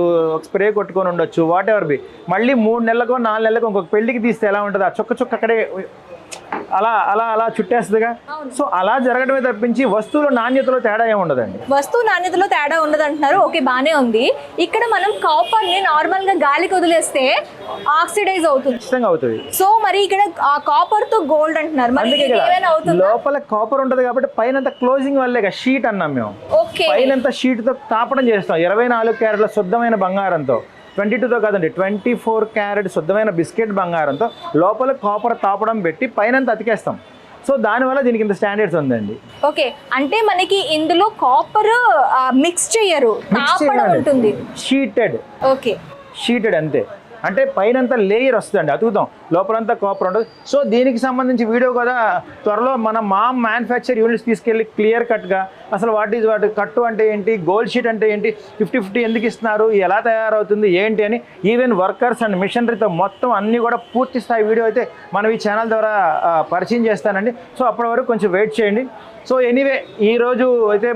స్ప్రే కొట్టుకొని ఉండొచ్చు, వాట్ ఎవర్ బి. మళ్ళీ 3 నెలలకో 4 నెలలకో ఇంకొక పెళ్లికి తీస్తే ఎలా ఉంటుంది, ఆ చుక్క అక్కడే అలా చుట్టేస్తుందిగా. సో అలా జరగడమే తప్పించి వస్తువుల నాణ్యతలో తేడా ఏమి ఉండదండి. వస్తువు నాణ్యతలో తేడా ఉండదు అంటున్నారు. ఓకే, బానే ఉంది. ఇక్కడ మనం కాపర్ని నార్మల్ గా గాలికి వదిలేస్తే ఆక్సిడైజ్ అవుతుంది. ఖచ్చితంగా అవుతుంది. సో మరి ఇక్కడ ఆ కాపర్ తో గోల్డ్ అంటున్నారు, మరి ఏమైనా అవుతుంది? లోపల కాపర్ ఉంటుంది కాబట్టి పైన క్లోజింగ్ వల్లే షీట్ అన్నాం మేము. పైన షీట్ తో తాపడం చేస్తాం 24 క్యారెట్ల శుద్ధమైన బంగారంతో. 22తో కాదండి, 24 క్యారెట్ శుద్ధమైన బిస్కెట్ బంగారంతో లోపల కాపర్ తాపడం పెట్టి పైన అతికేస్తాం. సో దానివల్ల దీనికి ఇంత స్టాండర్డ్స్ ఉందండి. ఓకే, అంటే మనకి ఇందులో కాపర్ మిక్స్ చేయరు, తాపడం ఉంటుంది. షీటెడ్ అంతే. అంటే పైనంతా లేయర్ వస్తుందండి, అతుకుతాం, లోపలంతా కాపర్ ఉంటుంది. సో దీనికి సంబంధించి వీడియో కూడా త్వరలో మా మ్యానుఫ్యాక్చర్ యూనిట్స్ తీసుకెళ్ళి క్లియర్ కట్గా అసలు వాటి కట్టు అంటే ఏంటి, గోల్డ్ షీట్ అంటే ఏంటి, 50-50 ఎందుకు ఇస్తున్నారు, ఎలా తయారవుతుంది ఏంటి అని, ఈవెన్ వర్కర్స్ అండ్ మిషనరీతో మొత్తం అన్నీ కూడా పూర్తి స్థాయి వీడియో అయితే మనం ఈ ఛానల్ ద్వారా పరిచయం చేస్తానండి. సో అప్పటి వరకు కొంచెం వెయిట్ చేయండి. సో ఎనీవే, ఈరోజు అయితే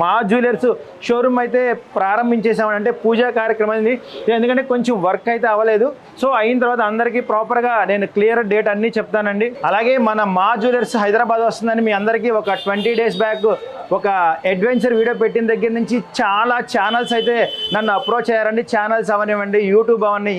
మా జ్యువెలర్స్ షోరూమ్ అయితే ప్రారంభించేసామని, అంటే పూజా కార్యక్రమం ఇది. ఎందుకంటే కొంచెం వర్క్ అయితే అవ్వలేదు. సో అయిన తర్వాత అందరికీ ప్రాపర్గా నేను క్లియర్ డేట్ అన్నీ చెప్తానండి. అలాగే మా జ్యువెలర్స్ హైదరాబాద్ వస్తుందని మీ అందరికీ ఒక 20 days బ్యాక్ ఒక అడ్వెంచర్ వీడియో పెట్టిన దగ్గర నుంచి చాలా ఛానల్స్ అయితే నన్ను అప్రోచ్ అయ్యారండి. ఛానల్స్ అవనివ్వండి, యూట్యూబ్ అవన్నీ,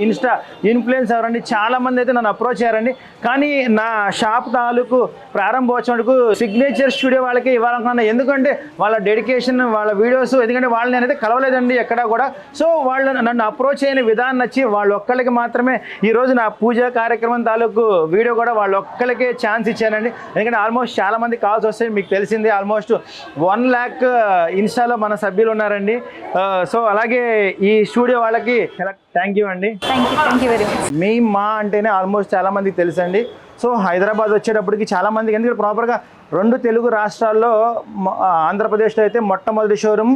ఇన్స్టా ఇన్ఫ్లుయెన్స్ అవరండి, చాలామంది అయితే నన్ను అప్రోచ్ అయ్యారండి. కానీ నా షాప్ తాలూకు ప్రారంభోత్సవంకు సిగ్నల్ సిగ్నేచర్ స్టూడియో వాళ్ళకి ఇవ్వాలనుకున్నాను. ఎందుకంటే వాళ్ళ డెడికేషన్, వాళ్ళ వీడియోస్, ఎందుకంటే వాళ్ళు నేనైతే కలవలేదండి ఎక్కడా కూడా. సో వాళ్ళు నన్ను అప్రోచ్ అయిన విధానం నచ్చి వాళ్ళు ఒక్కళ్ళకి మాత్రమే ఈరోజు నా పూజా కార్యక్రమం తాలూకు వీడియో కూడా వాళ్ళు ఒక్కళ్ళకే ఛాన్స్ ఇచ్చానండి. ఎందుకంటే ఆల్మోస్ట్ చాలామంది కాల్స్ వస్తాయి, మీకు తెలిసింది. ఆల్మోస్ట్ 1 lakh ఇన్స్టాలో మన సభ్యులు ఉన్నారండి. సో అలాగే ఈ స్టూడియో వాళ్ళకి థ్యాంక్ యూ అండి. Thank you very much. మీ మా అంటేనే ఆల్మోస్ట్ చాలామందికి తెలుసండి. సో హైదరాబాద్ వచ్చేటప్పటికి చాలామందికి, ఎందుకంటే ప్రాపర్గా 2 తెలుగు రాష్ట్రాల్లో, ఆంధ్రప్రదేశ్లో అయితే మొట్టమొదటి షోరూమ్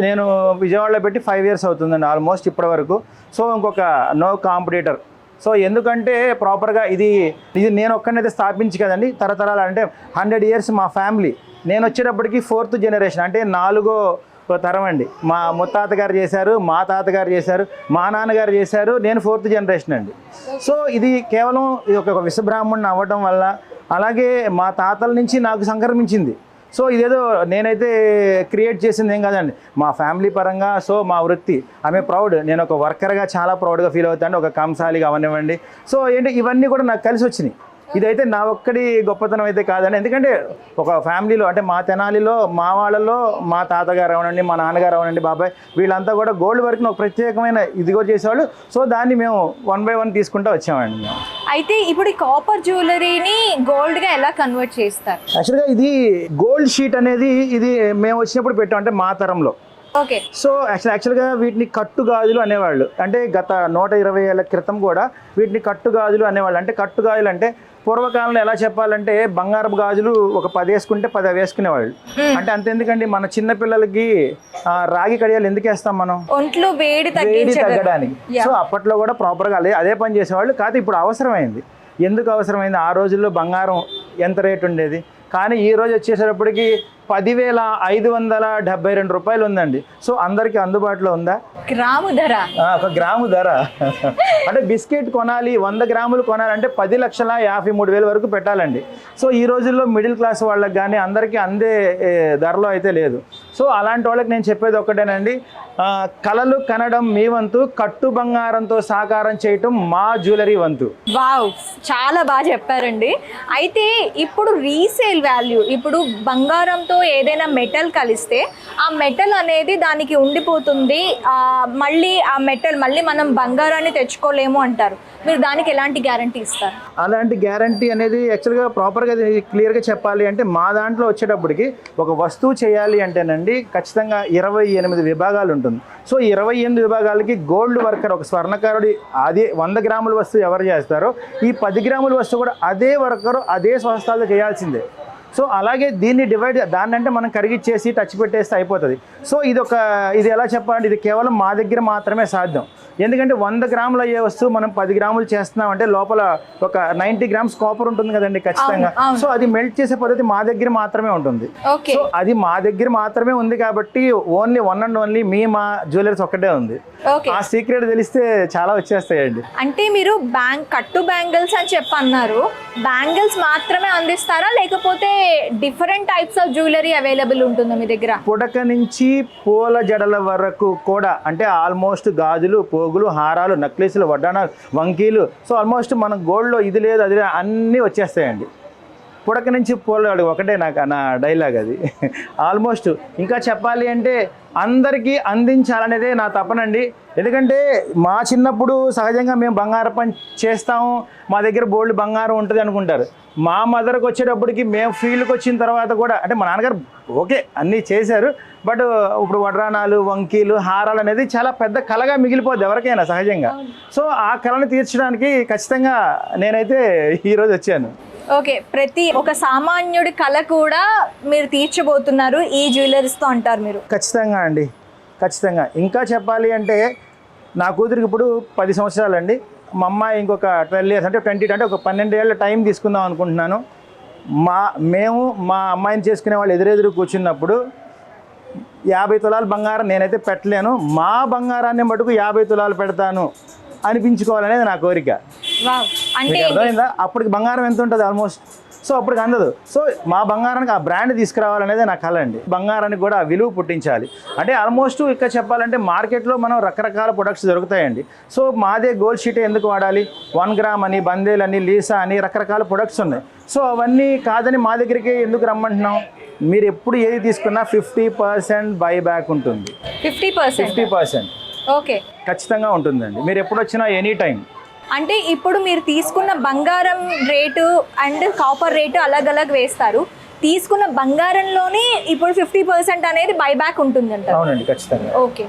నేను విజయవాడలో పెట్టి 5 years అవుతుందండి ఆల్మోస్ట్ ఇప్పటి వరకు. సో ఇంకొక నో కాంపిటీటర్. సో ఎందుకంటే ప్రాపర్గా ఇది నేను ఒక్కనైతే స్థాపించి కదండి, తరతరాలు అంటే 100 years మా ఫ్యామిలీ. నేను వచ్చేటప్పటికి 4th generation, అంటే 4వ తరం అండి. మా ముత్తాత గారు చేశారు, మా తాతగారు చేశారు, మా నాన్నగారు చేశారు, నేను 4th generation అండి. సో ఇది కేవలం ఇది ఒక విశ్వబ్రాహ్మణుని అవ్వడం వల్ల, అలాగే మా తాతల నుంచి నాకు సంక్రమించింది. సో ఇదేదో నేనైతే క్రియేట్ చేసింది ఏం కాదండి, మా ఫ్యామిలీ పరంగా. సో మా వృత్తి ఆమె ప్రౌడ్, నేను ఒక వర్కర్గా చాలా ప్రౌడ్గా ఫీల్ అవుతాను, ఒక కంసాలిగా అవనివ్వండి. సో ఏంటి ఇవన్నీ కూడా నాకు కలిసి వచ్చినాయి. ఇదైతే నా ఒక్కడి గొప్పతనం అయితే కాదండి. ఎందుకంటే ఒక ఫ్యామిలీలో, అంటే మా తెనాలిలో మా వాళ్ళలో మా తాతగారు అవనండి, మా నాన్నగారు అవనండి, బాబాయ్, వీళ్ళంతా కూడా గోల్డ్ వర్క్ని ఒక ప్రత్యేకమైన ఇదిగో చేసేవాళ్ళు. సో దాన్ని మేము 1 by 1 తీసుకుంటూ వచ్చామండి మేము. అయితే ఇప్పుడు ఈ కాపర్ జ్యువెలరీని గోల్డ్గా ఎలా కన్వర్ట్ చేస్తారు? యాక్చువల్గా ఇది గోల్డ్ షీట్ అనేది ఇది మేము వచ్చినప్పుడు పెట్టాం, అంటే మా తరంలో. ఓకే. సో యాక్చువల్గా వీటిని కట్టు గాజులు అనేవాళ్ళు. అంటే గత 120 ఏళ్ల క్రితం కూడా వీటిని కట్టు గాజులు అనేవాళ్ళు. అంటే కట్టు గాజులు అంటే పూర్వకాలంలో ఎలా చెప్పాలంటే బంగారపు గాజులు ఒక 10 వేసుకుంటే 10 వేసుకునేవాళ్ళు. అంటే అంతెందుకండి, మన చిన్న పిల్లలకి రాగి కడియాలు ఎందుకు వేస్తాం మనం? ఒంట్లో వేడి తగ్గడానికి. సో అప్పట్లో కూడా ప్రాపర్గా అదే పని చేసేవాళ్ళు. కాదు ఇప్పుడు అవసరమైంది. ఎందుకు అవసరమైంది? ఆ రోజుల్లో బంగారం ఎంత రేటు ఉండేది, కానీ ఈ రోజు వచ్చేసేటప్పటికి 10,572 రూపాయలు ఉందండి. సో అందరికీ అందుబాటులో ఉందా? గ్రాము ధర, ఒక గ్రాము ధర. అంటే బిస్కెట్ కొనాలి, 100 గ్రాములు కొనాలంటే 10,53,000 వరకు పెట్టాలండి. సో ఈ రోజుల్లో మిడిల్ క్లాస్ వాళ్ళకి కానీ అందరికీ అందే ధరలో అయితే లేదు. సో అలాంటి వాళ్ళకి నేను చెప్పేది ఒక్కటేనండి, కలలు కనడం మీ వంతు, కట్టు బంగారంతో సాకారం చేయటం మా జ్యువెలరీ వంతు. వావ్, చాలా బాగా చెప్పారండి. అయితే ఇప్పుడు రీసేల్ వాల్యూ, ఇప్పుడు బంగారంతో ఏదైనా మెటల్ కలిస్తే ఆ మెటల్ అనేది దానికి ఉండిపోతుంది, మళ్ళీ ఆ మెటల్ మళ్ళీ మనం బంగారాన్ని తెచ్చుకోలేము అంటారు. మీరు దానికి ఎలాంటి గ్యారంటీ ఇస్తారు? అలాంటి గ్యారంటీ అనేది యాక్చువల్గా ప్రాపర్గా క్లియర్గా చెప్పాలి అంటే మా దాంట్లో వచ్చేటప్పటికి ఒక వస్తువు చేయాలి అంటేనండి ఖచ్చితంగా 28 విభాగాలు ఉంటుంది. సో 28 విభాగాలకి గోల్డ్ వర్కర్, ఒక స్వర్ణకారుడి అదే 100 గ్రాముల వస్తువు ఎవరు చేస్తారో ఈ 10 గ్రాముల వస్తువు కూడా అదే వర్కరు అదే స్వస్థాలతో చేయాల్సిందే. సో అలాగే దీన్ని డివైడ్, దాన్ని అంటే మనం కరిగిచ్చేసి టచ్ పెట్టేస్తే అయిపోతుంది. సో ఇది ఎలా చెప్పాలంటే ఇది కేవలం మా దగ్గర మాత్రమే సాధ్యం. ఎందుకంటే 100 గ్రాములు అయ్యే వస్తువు మనం 10 గ్రాములు చేస్తున్నామంటే లోపల ఒక 90 grams కాపర్ ఉంటుంది కదండి ఖచ్చితంగా. సో అది మెల్ట్ చేసే పద్ధతి మా దగ్గర మాత్రమే ఉంటుంది. సో అది మా దగ్గర మాత్రమే ఉంది కాబట్టి ఓన్లీ 1 and only మా జ్యువెలర్స్ ఒక్కటే ఉంది. ఆ సీక్రెట్ తెలిస్తే చాలా వచ్చేస్తాయండి. అంటే మీరు కట్టు బ్యాంగిల్స్ అని చెప్పి అన్నారు, బ్యాంగిల్స్ మాత్రమే అందిస్తారా లేకపోతే different types of jewellery available ఉంటుందా మీ దగ్గర? పుడక నుంచి పూల జడల వరకు కూడా, అంటే ఆల్మోస్ట్ గాజులు, పోగులు, హారాలు, నెక్లెస్లు, వడ్డానాలు, వంకీలు, సో ఆల్మోస్ట్ మన గోల్డ్లో ఇది లేదు అది లేదు అన్నీ వచ్చేస్తాయండి. పుడక నుంచి పూల ఒకటే నా డైలాగ్ అది. ఆల్మోస్ట్ ఇంకా చెప్పాలి అంటే అందరికీ అందించాలనేదే నా తపనండి. ఎందుకంటే మా చిన్నప్పుడు సహజంగా మేము బంగారం పని చేస్తాము, మా దగ్గర బోల్డ్ బంగారం ఉంటుంది అనుకుంటారు. మా మదర్కి వచ్చేటప్పటికి మేము ఫీల్డ్కి వచ్చిన తర్వాత కూడా, అంటే మా నాన్నగారు ఓకే అన్నీ చేశారు, బట్ ఇప్పుడు వడ్రానాలు, వంకీలు, హారాలు అనేది చాలా పెద్ద కళగా మిగిలిపోద్ది ఎవరికైనా సహజంగా. సో ఆ కళను తీర్చడానికి ఖచ్చితంగా నేనైతే ఈరోజు వచ్చాను. ఓకే, ప్రతి ఒక సామాన్యుడి కళ కూడా మీరు తీర్చబోతున్నారు ఈ జ్యువెలరీస్తో అంటారు మీరు? ఖచ్చితంగా అండి, ఖచ్చితంగా. ఇంకా చెప్పాలి అంటే నా కూతురికి ఇప్పుడు 10 సంవత్సరాలండి, మా అమ్మాయి ఇంకొక 12 years అంటే 20 అంటే ఒక 12 ఏళ్ళ టైం తీసుకుందాం అనుకుంటున్నాను. మేము మా అమ్మాయిని చేసుకునే వాళ్ళు ఎదురెదురు కూర్చున్నప్పుడు 50 తులాల బంగారం నేనైతే పెట్టలేను, మా బంగారాన్ని మటుకు 50 తులాలు పెడతాను అనిపించుకోవాలనేది నా కోరిక. అంటే అర్థమైందా? అప్పటికి బంగారం ఎంత ఉంటుంది? ఆల్మోస్ట్ సో అప్పటికి అందదు. సో మా బంగారానికి ఆ బ్రాండ్ తీసుకురావాలనేదే నా కళ అండి. బంగారానికి కూడా విలువ పుట్టించాలి అంటే ఆల్మోస్ట్ ఇక్కడ చెప్పాలంటే మార్కెట్లో మనం రకరకాల ప్రొడక్ట్స్ దొరుకుతాయండి. సో మాదే గోల్డ్ షీట్ ఎందుకు వాడాలి, 1 గ్రామ్ అని, బందేల్ అని, లీసా అని రకరకాల ప్రొడక్ట్స్ ఉన్నాయి. సో అవన్నీ కాదని మా దగ్గరికి ఎందుకు రమ్మంటున్నాం, మీరు ఎప్పుడు ఏది తీసుకున్నా 50% బైబ్యాక్ ఉంటుంది. 50% ఓకే ఖచ్చితంగా ఉంటుందండి. మీరు ఎప్పుడు వచ్చినా ఎనీ టైం. అంటే ఇప్పుడు మీరు తీసుకున్న బంగారం రేటు అండ్ కాపర్ రేటు అలగ్ వేస్తారు. తీసుకున్న బంగారంలోనే ఇప్పుడు 50% అనేది బైబ్యాక్ ఉంటుంది అంట. అవునండి ఖచ్చితంగా. ఓకే.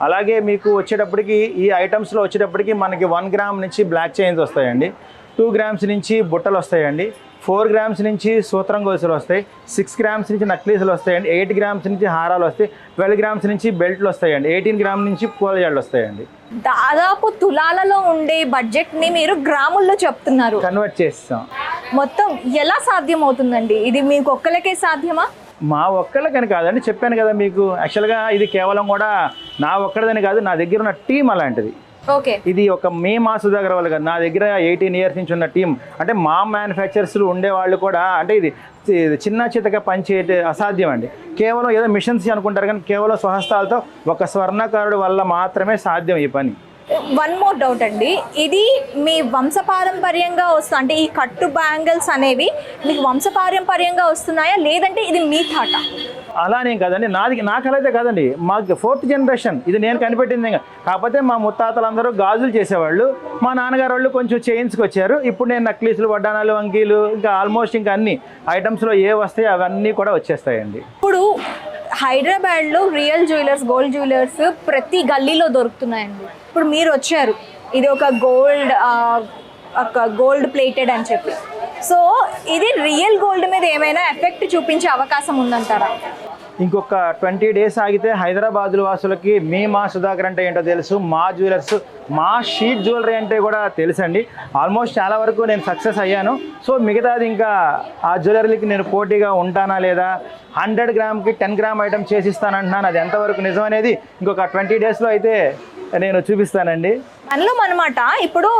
అలాగే మీకు వచ్చేటప్పటికి ఈ ఐటమ్స్లో వచ్చేటప్పటికి మనకి 1 గ్రామ్ నుంచి బ్లాక్ చైన్స్ వస్తాయండి, 2 గ్రామ్స్ నుంచి బుట్టలు వస్తాయండి, 4 గ్రామ్స్ నుంచి సూత్రం గొలుసులు వస్తాయి, 6 గ్రామ్స్ నుంచి నక్లీసులు వస్తాయండి, 8 గ్రామ్స్ నుంచి హారాలు వస్తాయి, 12 గ్రామ్స్ నుంచి బెల్ట్లు వస్తాయండి, 18 గ్రామ్ నుంచి పూలజాళ్ళు వస్తాయండి. దాదాపు తులాలలో ఉండే బడ్జెట్ని మీరు గ్రాముల్లో చెప్తున్నారు, కన్వర్ట్ చేస్తాం. మొత్తం ఎలా సాధ్యం అవుతుందండి? ఇది మీకు ఒక్కలకే సాధ్యమా? మా ఒక్కళ్ళకని కాదండి, చెప్పాను కదా మీకు. యాక్చువల్గా ఇది కేవలం కూడా నా ఒక్కడిదని కాదు, నా దగ్గర ఉన్న టీం అలాంటిది. ఓకే. ఇది ఒక మా సుధాకర్ వాళ్ళు కాదు, నా దగ్గర 18 ఇయర్స్ నుంచి ఉన్న టీం. అంటే మా మ్యానుఫ్యాక్చరర్స్ ఉండేవాళ్ళు కూడా, అంటే ఇది చిన్న చితక పనిచేయటే అసాధ్యం అండి. కేవలం ఏదో మిషన్స్ అనుకుంటారు కానీ కేవలం స్వహస్తాలతో ఒక స్వర్ణకారుడు వల్ల మాత్రమే సాధ్యం ఈ పని. వన్ మోర్ డౌట్ అండి, ఇది మీ వంశపారంపర్యంగా వస్తుంది అంటే ఈ కట్టు బ్యాంగిల్స్ అనేవి మీకు వంశపారంపర్యంగా వస్తున్నాయా లేదంటే ఇది మీ థాటా? అలానే కాదండి, నా కళ అయితే కాదండి, మాకు 4th జనరేషన్ ఇది నేను కనిపెట్టింది. కాకపోతే మా ముత్తాతలందరూ గాజులు చేసేవాళ్ళు, మా నాన్నగారు వాళ్ళు కొంచెం చైన్స్కి వచ్చారు. ఇప్పుడు నేను నక్లీసులు, వడ్డానాలు, వంకీలు, ఇంకా ఆల్మోస్ట్ ఇంకా అన్ని ఐటమ్స్లో ఏ వస్తాయి అవన్నీ కూడా వచ్చేస్తాయండి. ఇప్పుడు హైదరాబాద్లో రియల్ జ్యువెలర్స్, గోల్డ్ జ్యువెలర్స్ ప్రతి గల్లీలో దొరుకుతున్నాయండి. ఇప్పుడు మీరు వచ్చారు, ఇది ఒక గోల్డ్ ప్లేటెడ్ అని చెప్పి, సో ఇది రియల్ గోల్డ్ మీద ఏమైనా ఎఫెక్ట్ చూపించే అవకాశం ఉందంటారా? ఇంకొక 20 డేస్ ఆగితే హైదరాబాద్ వాసులకి మా సుధాకర్ అంటే ఏంటో తెలుసు, మా జ్యువెలర్స్, మా షీట్ జ్యువెలరీ అంటే కూడా తెలుసండి. ఆల్మోస్ట్ చాలా వరకు నేను సక్సెస్ అయ్యాను. సో మిగతాది ఇంకా ఆ జ్యువెలరీకి నేను పోటీగా ఉంటానా లేదా, 100 గ్రామ్కి 10 గ్రామ్ ఐటమ్ చేసిస్తానంటున్నాను. అది ఎంతవరకు నిజం అనేది ఇంకొక 20 డేస్లో అయితే నేను చూపిస్తానండి. అందులో అనమాట ఇప్పుడు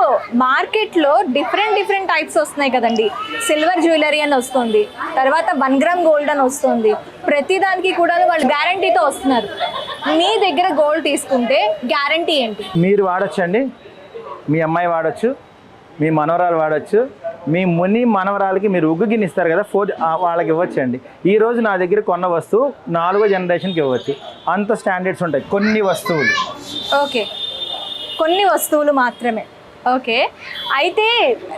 మార్కెట్లో డిఫరెంట్ టైప్స్ వస్తున్నాయి కదండి. సిల్వర్ జ్యువెలరీ అని వస్తుంది, తర్వాత 1 గ్రామ్ గోల్డ్ అని వస్తుంది. ప్రతిదానికి కూడా వాళ్ళు గ్యారంటీతో వస్తున్నారు. మీ దగ్గర గోల్డ్ తీసుకుంటే గ్యారంటీ ఏంటి? మీరు వాడచ్చండి, మీ అమ్మాయి వాడచ్చు, మీ మనవరాలు వాడచ్చు, మీ మనవరాలకి మీరు ఉగ్గు గిన్నె ఇస్తారు కదా, వాళ్ళకి ఇవ్వచ్చండి. ఈరోజు నా దగ్గర కొన్న వస్తువు 4వ జనరేషన్కి ఇవ్వచ్చు. అంత స్టాండర్డ్స్ ఉంటాయి కొన్ని వస్తువులు. ఓకే, కొన్ని వస్తువులు మాత్రమే. ఓకే, అయితే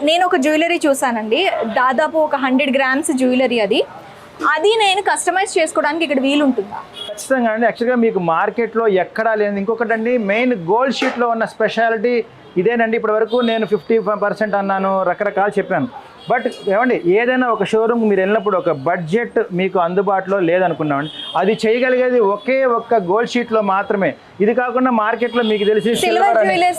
నేను ఒక జ్యువెలరీ చూసానండి, దాదాపు ఒక 100 గ్రామ్స్ జ్యువెలరీ. అది నేను కస్టమైజ్ చేసుకోవడానికి ఇక్కడ వీలు ఉంటుందా? ఖచ్చితంగా అండి. యాక్చువల్గా మీకు మార్కెట్లో ఎక్కడా లేదు. ఇంకొకటండి, మెయిన్ గోల్డ్ షీట్లో ఉన్న స్పెషాలిటీ ఇదేనండి. ఇప్పటి వరకు నేను 50% అన్నాను, రకరకాలు చెప్పాను. బట్ ఏమండి, ఏదైనా ఒక షోరూమ్ మీరు వెళ్ళినప్పుడు ఒక బడ్జెట్ మీకు అందుబాటులో లేదనుకున్నామండి, అది చేయగలిగేది ఒకే ఒక్క గోల్డ్ షీట్లో మాత్రమే. ఇది కాకుండా మార్కెట్లో మీకు తెలిసి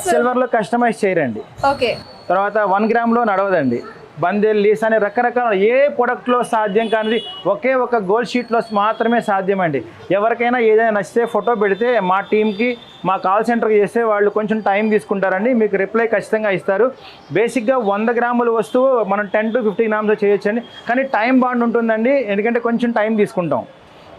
సిల్వర్లో కస్టమైజ్ చేయరండి. ఓకే. తర్వాత 1 గ్రామ్లో నడవదండి. బందేల్, లీసా అనే రకరకాల ఏ ప్రొడక్ట్లో సాధ్యం కానిది ఒకే ఒక గోల్డ్ షీట్లో మాత్రమే సాధ్యమండి. ఎవరికైనా ఏదైనా నచ్చితే ఫోటో పెడితే మా టీంకి, మా కాల్ సెంటర్కి చేస్తే వాళ్ళు కొంచెం టైం తీసుకుంటారండి, మీకు రిప్లై ఖచ్చితంగా ఇస్తారు. బేసిక్గా 100 గ్రాముల వస్తువు మనం 10 to 50 గ్రామ్స్ చేయొచ్చండి, కానీ టైం బాండ్ ఉంటుందండి. ఎందుకంటే కొంచెం టైం తీసుకుంటాం.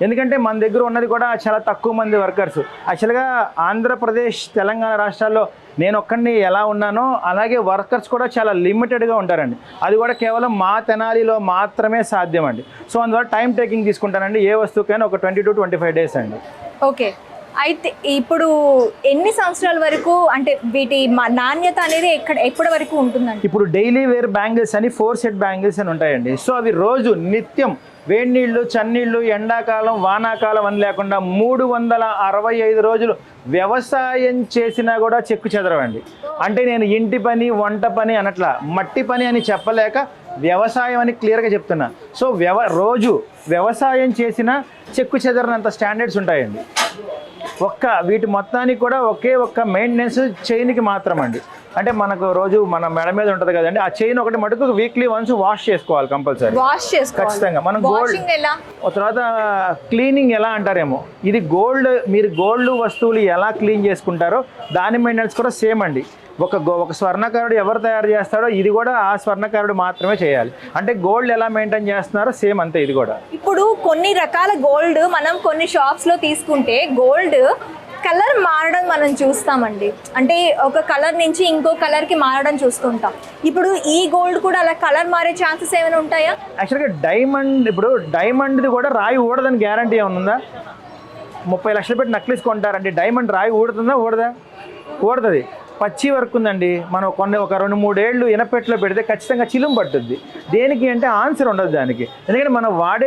ఎందుకంటే మన దగ్గర ఉన్నది కూడా చాలా తక్కువ మంది వర్కర్స్. యాక్చువల్గా ఆంధ్రప్రదేశ్, తెలంగాణ రాష్ట్రాల్లో నేను ఒక్కడిని ఎలా ఉన్నానో అలాగే వర్కర్స్ కూడా చాలా లిమిటెడ్గా ఉంటారండి. అది కూడా కేవలం మా తెనాలిలో మాత్రమే సాధ్యం అండి. సో అందువల్ల టైం టేకింగ్ తీసుకుంటానండి. ఏ వస్తువుకైనా ఒక 20 to 25 డేస్ అండి. ఓకే, అయితే ఇప్పుడు ఎన్ని సంవత్సరాల వరకు అంటే వీటి నాణ్యత అనేది ఎప్పటి వరకు ఉంటుందండి? ఇప్పుడు డైలీ వేర్ బ్యాంగిల్స్ అని 4 సెట్ బ్యాంగిల్స్ అని ఉంటాయండి. సో అవి రోజు నిత్యం వేడి నీళ్ళు, చన్నీళ్ళు, ఎండాకాలం, వానాకాలం అని లేకుండా 365 రోజులు వ్యవసాయం చేసినా కూడా చెక్కు చెదరవండి. అంటే నేను ఇంటి పని, వంట పని అనట్లా, మట్టి పని అని చెప్పలేక వ్యవసాయం అని క్లియర్గా చెప్తున్నా. సో రోజు వ్యవసాయం చేసిన చెక్కు చెదరనంత స్టాండర్డ్స్ ఉంటాయండి. వీటి మొత్తానికి కూడా ఒకే ఒక్క మెయింటెనెన్స్ చైన్కి మాత్రం అండి. అంటే మనకు రోజు మన మెడ మీద ఉంటుంది కదండి, ఆ చైన్ ఒకటి మటుకు వీక్లీ వన్స్ వాష్ చేసుకోవాలి కంపల్సరీ. వాష్ చేసుకోవాలి ఖచ్చితంగా. మనం తర్వాత క్లీనింగ్ ఎలా అంటారేమో, ఇది గోల్డ్, మీరు గోల్డ్ వస్తువులు ఎలా క్లీన్ చేసుకుంటారో దాని మెయింటెనెన్స్ కూడా సేమ్ అండి. ఒక స్వర్ణకారుడు ఎవరు తయారు చేస్తాడో ఇది కూడా ఆ స్వర్ణకారుడు మాత్రమే చేయాలి. అంటే గోల్డ్ ఎలా మెయింటైన్ చేస్తున్నారో సేమ్ అంతే ఇది కూడా. ఇప్పుడు కొన్ని రకాల గోల్డ్ మనం కొన్ని షాప్స్లో తీసుకుంటే గోల్డ్ కలర్ మారడం మనం చూస్తామండి. అంటే ఒక కలర్ నుంచి ఇంకో కలర్కి మారడం చూస్తుంటాం. ఇప్పుడు ఈ గోల్డ్ కూడా అలా కలర్ మారే ఛాన్సెస్ ఏమైనా ఉంటాయా? యాక్చువల్గా డైమండ్, ఇప్పుడు డైమండ్ది కూడా రాయి ఊడదని గ్యారంటీ ఏమైనా ఉందా? 30 లక్షలు పెట్టి నక్లీస్ కొంటారండి, డైమండ్ రాయి ఊడుతుందా? ఊడదా? ఊడుతుంది. పచ్చి వర్క్ ఉందండి, మనం ఒక 2-3 ఏళ్ళు ఇనపెట్లో పెడితే ఖచ్చితంగా చిలుము పట్టుద్ది. దేనికి అంటే ఆన్సర్ ఉండదు దానికి. ఎందుకంటే మనం వాడే